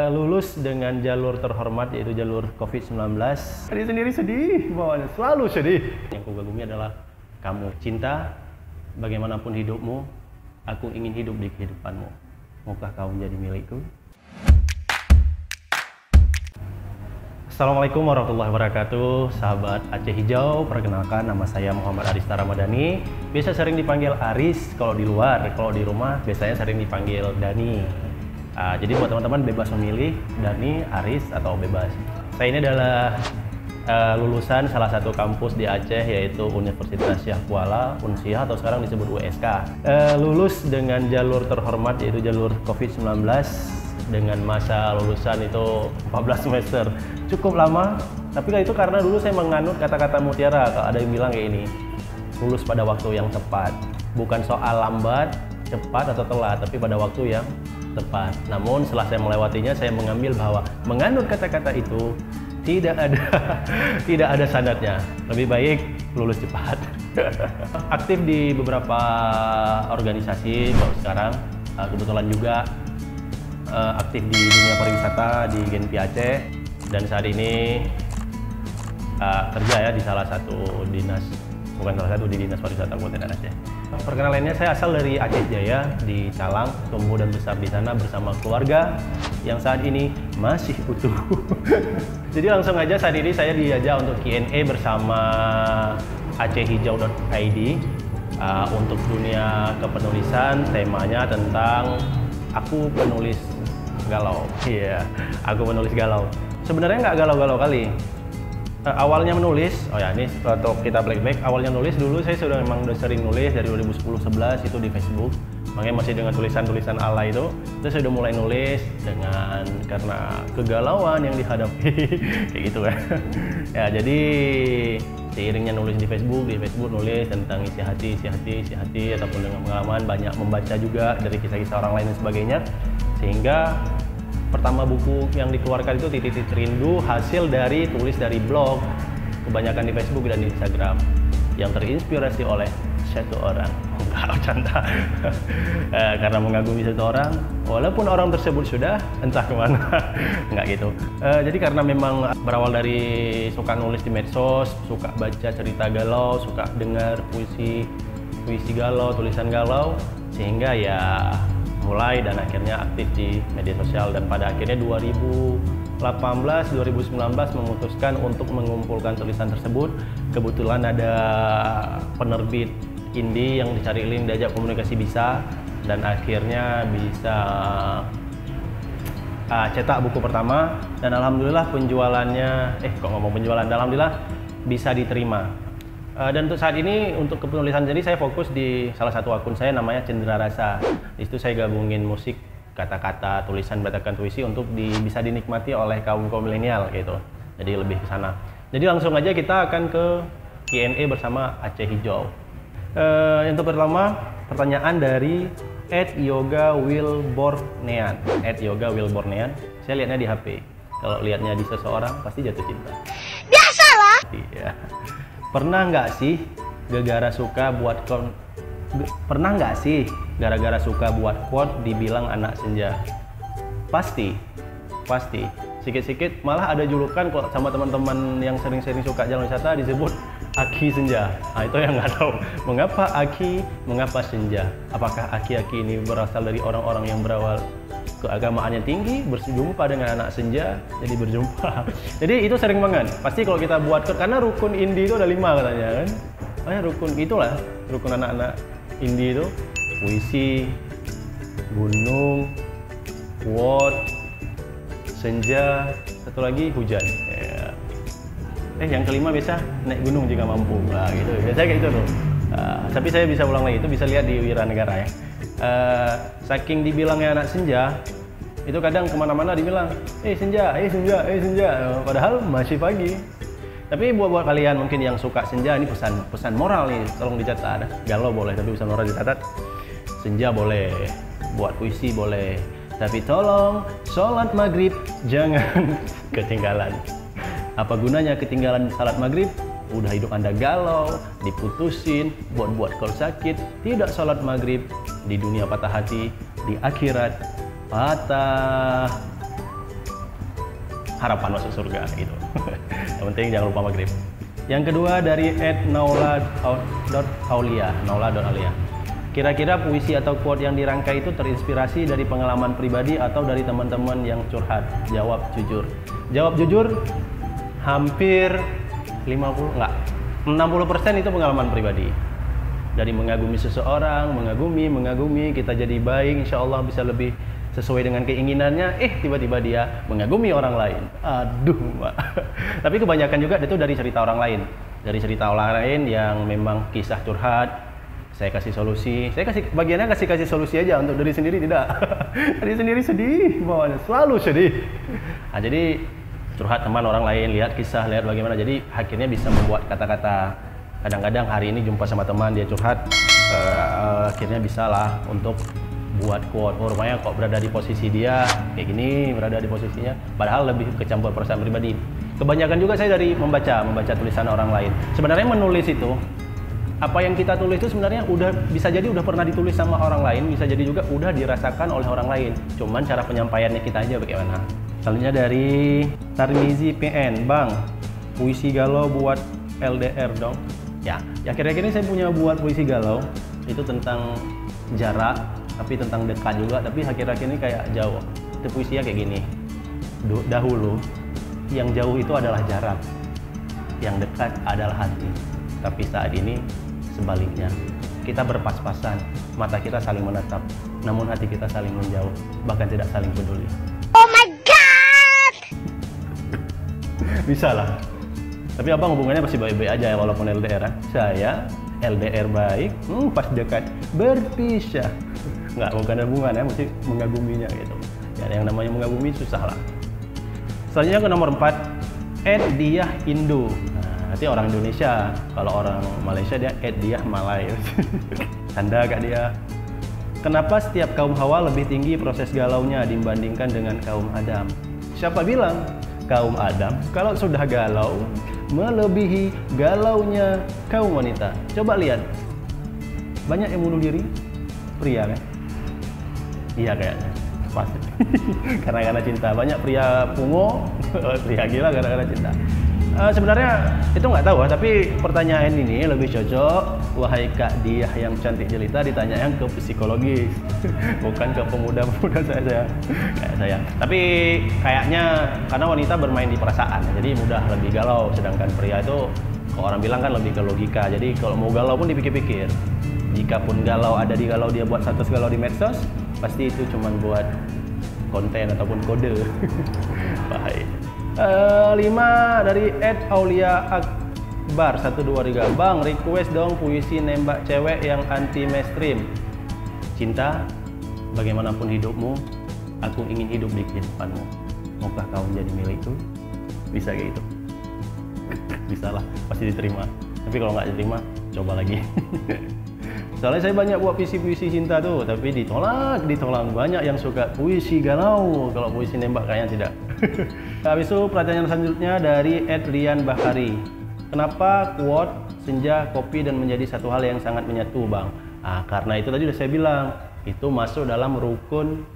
Lulus dengan jalur terhormat yaitu jalur COVID-19. Saya sendiri sedih, bawaannya selalu sedih. Yang kugagumi adalah kamu. Cinta, bagaimanapun hidupmu, aku ingin hidup di kehidupanmu. Maukah kau menjadi milikku? Assalamualaikum warahmatullahi wabarakatuh. Sahabat Aceh Hijau, perkenalkan nama saya Muhammad Arista Ramadhani. Biasa sering dipanggil Aris kalau di luar, kalau di rumah biasanya sering dipanggil Dani. Jadi buat teman-teman bebas memilih Dani, Aris, atau bebas. Saya ini adalah lulusan salah satu kampus di Aceh yaitu Universitas Syah Kuala, Unsyah atau sekarang disebut USK. Lulus dengan jalur terhormat yaitu jalur COVID-19 dengan masa lulusan itu 14 semester. Cukup lama, tapi itu karena dulu saya menganut kata-kata mutiara. Kalau ada yang bilang kayak ini, lulus pada waktu yang tepat. Bukan soal lambat, cepat atau telat, tapi pada waktu yang tepat. Namun setelah saya melewatinya, saya mengambil bahwa menganut kata-kata itu tidak ada sanadnya. Lebih baik lulus cepat. Aktif di beberapa organisasi kalau sekarang, kebetulan juga aktif di dunia pariwisata di Genpi Aceh, dan saat ini kerja ya di salah satu dinas, bukan salah satu, di Dinas Pariwisata Kabupaten Aceh. Perkenalannya, saya asal dari Aceh Jaya di Calang, tumbuh dan besar di sana bersama keluarga yang saat ini masih utuh. Jadi langsung aja saat ini saya diajak untuk Q&A bersama achehijau.id untuk dunia kepenulisan. Temanya tentang aku penulis galau. Iya, aku penulis galau. Sebenarnya nggak galau-galau kali. Awalnya menulis, oh ya ini untuk kita flashback, awalnya nulis dulu saya memang udah sering nulis dari 2010-11 itu di Facebook. Makanya masih dengan tulisan-tulisan ala itu, terus saya udah mulai nulis dengan karena kegalauan yang dihadapi kayak gitu kan. Ya jadi seiringnya nulis di Facebook nulis tentang isi hati ataupun dengan pengalaman, banyak membaca juga dari kisah-kisah orang lain dan sebagainya, sehingga pertama buku yang dikeluarkan itu Titik Rindu, hasil dari tulis dari blog, kebanyakan di Facebook dan di Instagram, yang terinspirasi oleh satu orang. Enggak, bercanda. Karena mengagumi satu orang, walaupun orang tersebut sudah entah kemana. Enggak gitu. Jadi karena memang berawal dari suka nulis di medsos, suka baca cerita galau, suka dengar puisi galau, tulisan galau, sehingga ya mulai dan akhirnya aktif di media sosial, dan pada akhirnya 2018-2019 memutuskan untuk mengumpulkan tulisan tersebut. Kebetulan ada penerbit indie yang dicari link, diajak komunikasi bisa, dan akhirnya bisa cetak buku pertama, dan alhamdulillah penjualannya, alhamdulillah bisa diterima. Dan untuk saat ini untuk kepenulisan jadi saya fokus di salah satu akun saya namanya Cendera Rasa. Di situ saya gabungin musik, kata-kata, tulisan, batakan puisi untuk bisa dinikmati oleh kaum milenial gitu. Jadi lebih ke sana. Jadi langsung aja kita akan ke Q&A bersama Aceh Hijau. Untuk pertama pertanyaan dari @yoga_wilbornean. @yoga_wilbornean. Saya lihatnya di HP. Kalau lihatnya di seseorang pasti jatuh cinta. Biasalah. Iya. Pernah nggak sih gara-gara suka buat quote dibilang anak senja? Pasti. Sikit-sikit malah ada julukan kok sama teman-teman yang sering-sering suka jalan wisata disebut Aki Senja. Nah itu yang nggak tahu mengapa Aki, mengapa senja. Apakah aki-aki ini berasal dari orang-orang yang berawal keagamaannya tinggi, berjumpa dengan anak senja, jadi berjumpa. Jadi itu sering banget. Pasti kalau kita buat, karena rukun indie itu ada 5 katanya kan. Rukun itulah, rukun anak-anak indie itu puisi, gunung, quote, senja, satu lagi hujan. Yang kelima biasa naik gunung jika mampu. Nah, gitu. Biasanya kayak gitu tuh. Tapi saya bisa ulang lagi, itu bisa lihat di Wiranegara ya. Saking dibilangnya anak senja, itu kadang kemana-mana dibilang, senja. Padahal masih pagi. Tapi buat kalian mungkin yang suka senja, ini pesan moral nih, tolong dicatat. Galau boleh, tapi pesan moral dicatat. Senja boleh, buat puisi boleh, tapi tolong sholat maghrib jangan ketinggalan. Apa gunanya ketinggalan salat maghrib? Udah hidup Anda galau, diputusin, buat kalau sakit, tidak sholat maghrib, di dunia patah hati, di akhirat patah harapan masuk surga gitu. Yang penting jangan lupa maghrib. Yang kedua dari @naula.aulia. Kira-kira puisi atau quote yang dirangkai itu terinspirasi dari pengalaman pribadi atau dari teman-teman yang curhat? Jawab jujur. Jawab jujur hampir 60% itu pengalaman pribadi. Dari mengagumi seseorang, mengagumi, kita jadi baik, insya Allah bisa lebih sesuai dengan keinginannya, tiba-tiba dia mengagumi orang lain. Aduh, Mbak. Tapi kebanyakan juga itu dari cerita orang lain. Dari cerita orang lain yang memang kisah curhat, saya kasih solusi. Saya bagiannya kasih solusi aja, untuk diri sendiri tidak. Diri sendiri sedih, bawaannya selalu sedih. Nah, jadi curhat teman orang lain, lihat kisah, lihat bagaimana. Jadi akhirnya bisa membuat kata-kata. Kadang-kadang hari ini jumpa sama teman, dia curhat, akhirnya bisa lah untuk buat quote. Oh, rupanya kok berada di posisi dia kayak gini, berada di posisinya, padahal lebih kecampur perasaan pribadi. Kebanyakan juga saya dari membaca tulisan orang lain. Sebenarnya menulis itu, apa yang kita tulis itu sebenarnya bisa jadi udah pernah ditulis sama orang lain, bisa jadi juga udah dirasakan oleh orang lain. Cuman cara penyampaiannya kita aja bagaimana. Selanjutnya dari Tarmizi PN, Bang, puisi galau buat LDR dong. Ya akhir-akhir ini saya punya buat puisi galau, itu tentang jarak, tapi tentang dekat juga, tapi akhir-akhir ini kayak jauh. Itu puisinya kayak gini. Dahulu, yang jauh itu adalah jarak, yang dekat adalah hati. Tapi saat ini sebaliknya, kita berpas-pasan, mata kita saling menatap, namun hati kita saling menjauh, bahkan tidak saling peduli. Oh my god! Bisa lah. Tapi abang hubungannya masih baik-baik aja ya, walaupun LDR. Saya LDR baik, pas dekat berpisah. Nggak, bukan hubungan ya, mesti mengaguminya gitu. Ya, yang namanya mengagumi susah lah. Selanjutnya ke nomor 4, @diah_indo. Nah, nanti orang Indonesia, kalau orang Malaysia dia @diah_malay. Tanda kak dia. Kenapa setiap kaum Hawa lebih tinggi proses galaunya dibandingkan dengan kaum Adam? Siapa bilang kaum Adam kalau sudah galau melebihi galaunya kaum wanita? Coba lihat, banyak yang bunuh diri pria kan? Iya kayaknya pasti. Karena cinta. Banyak pria pungo, pria gila gara-gara cinta. Sebenarnya itu nggak tahu, tapi pertanyaan ini lebih cocok, wahai Kak Diah yang cantik jelita, ditanya yang ke psikologis, bukan ke pemuda-pemuda kayak saya. Tapi kayaknya karena wanita bermain di perasaan, jadi mudah lebih galau, sedangkan pria itu kalau orang bilang kan lebih ke logika. Jadi kalau mau galau pun dipikir-pikir. Jikapun galau ada di galau, dia buat status galau di medsos, pasti itu cuma buat konten ataupun kode. Bahaya. 5 dari @aulia_akbar 123. Bang, request dong puisi nembak cewek yang anti mainstream. Cinta, bagaimanapun hidupmu, aku ingin hidup di kehidupanmu. Maukah kau menjadi milikku? Bisa kayak gitu. Bisa lah, pasti diterima. Tapi kalau nggak diterima, coba lagi. Soalnya saya banyak buat puisi-puisi cinta tuh, tapi ditolak. Banyak yang suka puisi galau, kalau puisi nembak kayaknya tidak. Habis itu pertanyaan selanjutnya dari @rian bahari. Kenapa quote senja, kopi dan menjadi satu hal yang sangat menyatu, Bang? Karena itu tadi udah saya bilang, itu masuk dalam rukun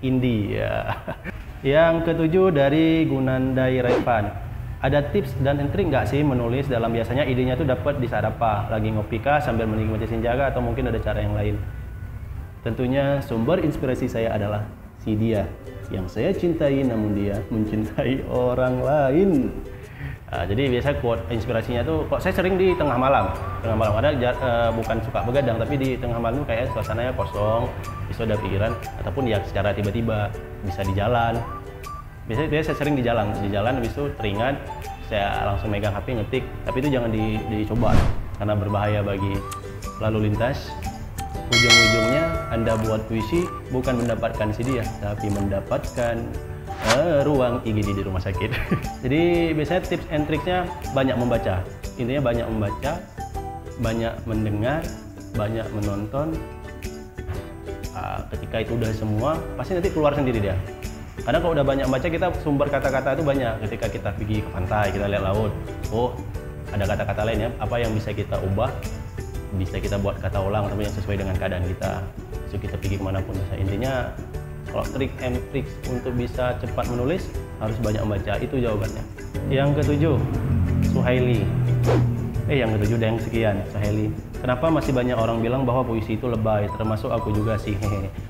indie ya. Yang ketujuh dari Gunandai Revan. Ada tips dan trik nggak sih menulis dalam, biasanya idenya tuh dapat di saat apa? Lagi ngopi kah, sambil menikmati senja, atau mungkin ada cara yang lain? Tentunya sumber inspirasi saya adalah si dia yang saya cintai, namun dia mencintai orang lain. Jadi biasa quote inspirasinya tuh, kok saya sering di tengah malam. Tengah malam ada bukan suka begadang, tapi di tengah malam kayak suasananya kosong, bisa ada pikiran, ataupun ya secara tiba-tiba bisa di jalan. Biasanya saya sering di jalan habis itu teringat, saya langsung megang HP ngetik. Tapi itu jangan dicoba karena berbahaya bagi lalu lintas. Ujung-ujungnya Anda buat puisi bukan mendapatkan si dia, tapi mendapatkan ruang IGD di rumah sakit. Jadi biasanya tips and tricksnya banyak membaca. Intinya banyak membaca, banyak mendengar, banyak menonton. Ketika itu udah semua, pasti nanti keluar sendiri dia. Karena kalau udah banyak baca, kita sumber kata-kata itu banyak. Ketika kita pergi ke pantai, kita lihat laut, oh ada kata-kata lain ya, apa yang bisa kita ubah, bisa kita buat kata ulang tapi yang sesuai dengan keadaan kita. So kita pergi kemanapun. Intinya Kalau trik and tricks untuk bisa cepat menulis harus banyak membaca, itu jawabannya. Yang ketujuh, Suhaili. Yang ketujuh dan yang sekian, Suhaili. Kenapa masih banyak orang bilang bahwa puisi itu lebay, termasuk aku juga sih.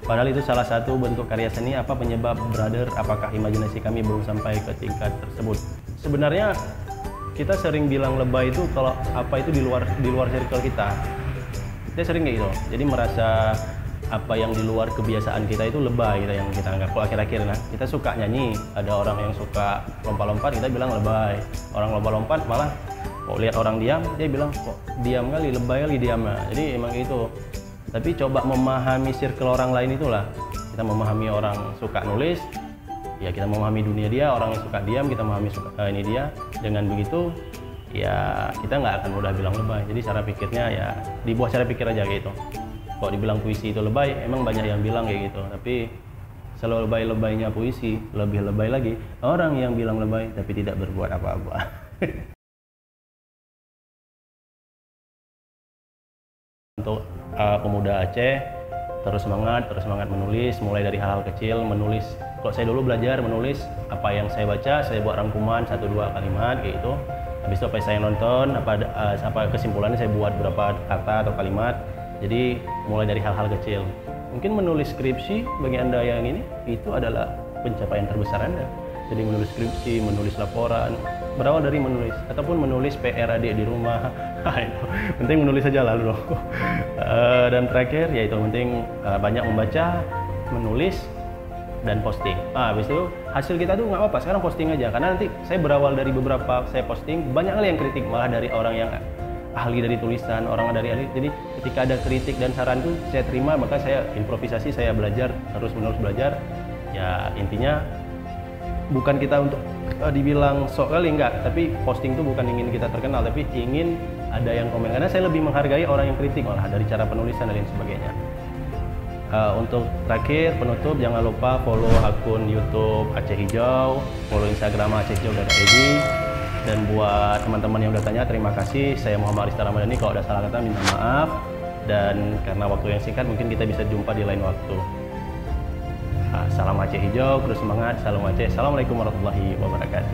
Padahal itu salah satu bentuk karya seni. Apa penyebab, brother? Apakah imajinasi kami belum sampai ke tingkat tersebut? Sebenarnya kita sering bilang lebay itu kalau apa itu di luar circle kita. Kita sering kayak gitu. Jadi merasa apa yang di luar kebiasaan kita itu lebay, yang kita anggap. Kalau akhir-akhir kita suka nyanyi, ada orang yang suka lompat-lompat, kita bilang lebay. Orang lompat-lompat malah kok lihat orang diam, dia bilang kok diam kali, lebay kali diamnya. Jadi emang gitu. Tapi coba memahami circle orang lain itulah. Kita memahami orang suka nulis, ya kita memahami dunia dia. Orang yang suka diam, kita memahami ini dia. Dengan begitu, ya kita nggak akan mudah bilang lebay. Jadi cara pikirnya ya dibuat cara pikir aja gitu. Kalau dibilang puisi itu lebay, emang banyak yang bilang kayak gitu. Tapi selalu lebay-lebaynya puisi, lebih lebay lagi orang yang bilang lebay tapi tidak berbuat apa-apa. Untuk pemuda Aceh, terus semangat menulis, mulai dari hal-hal kecil, menulis. Kalau saya dulu belajar menulis, apa yang saya baca, saya buat rangkuman 1-2 kalimat kayak gitu. Habis itu apa yang saya nonton, apa kesimpulannya saya buat berapa kata atau kalimat. Jadi mulai dari hal-hal kecil. Mungkin menulis skripsi bagi Anda yang ini, itu adalah pencapaian terbesar Anda. Jadi menulis skripsi, menulis laporan, berawal dari menulis, ataupun menulis PR adik di rumah. Itu penting menulis saja lalu. Dan terakhir yaitu penting banyak membaca, menulis, dan posting. Habis itu hasil kita tuh nggak apa-apa, sekarang posting aja. Karena nanti saya berawal dari beberapa saya posting, banyak hal yang kritik malah dari orang yang ahli dari tulisan, orang dari ahli. Jadi ketika ada kritik dan saran tuh saya terima, maka saya improvisasi, saya belajar, terus-menerus belajar. Ya intinya bukan kita untuk dibilang sok kali, enggak, tapi posting itu bukan ingin kita terkenal, tapi ingin ada yang komen. Karena saya lebih menghargai orang yang kritik malah dari cara penulisan dan lain sebagainya. Untuk terakhir penutup, jangan lupa follow akun YouTube Aceh Hijau, follow Instagram acehhijau.id. Dan buat teman-teman yang udah tanya, terima kasih. Saya Muhammad Arista Ramadhani. Kalau ada salah kata minta maaf. Dan karena waktu yang singkat, mungkin kita bisa jumpa di lain waktu. Salam Aceh Hijau, terus semangat, salam Aceh. Assalamualaikum warahmatullahi wabarakatuh.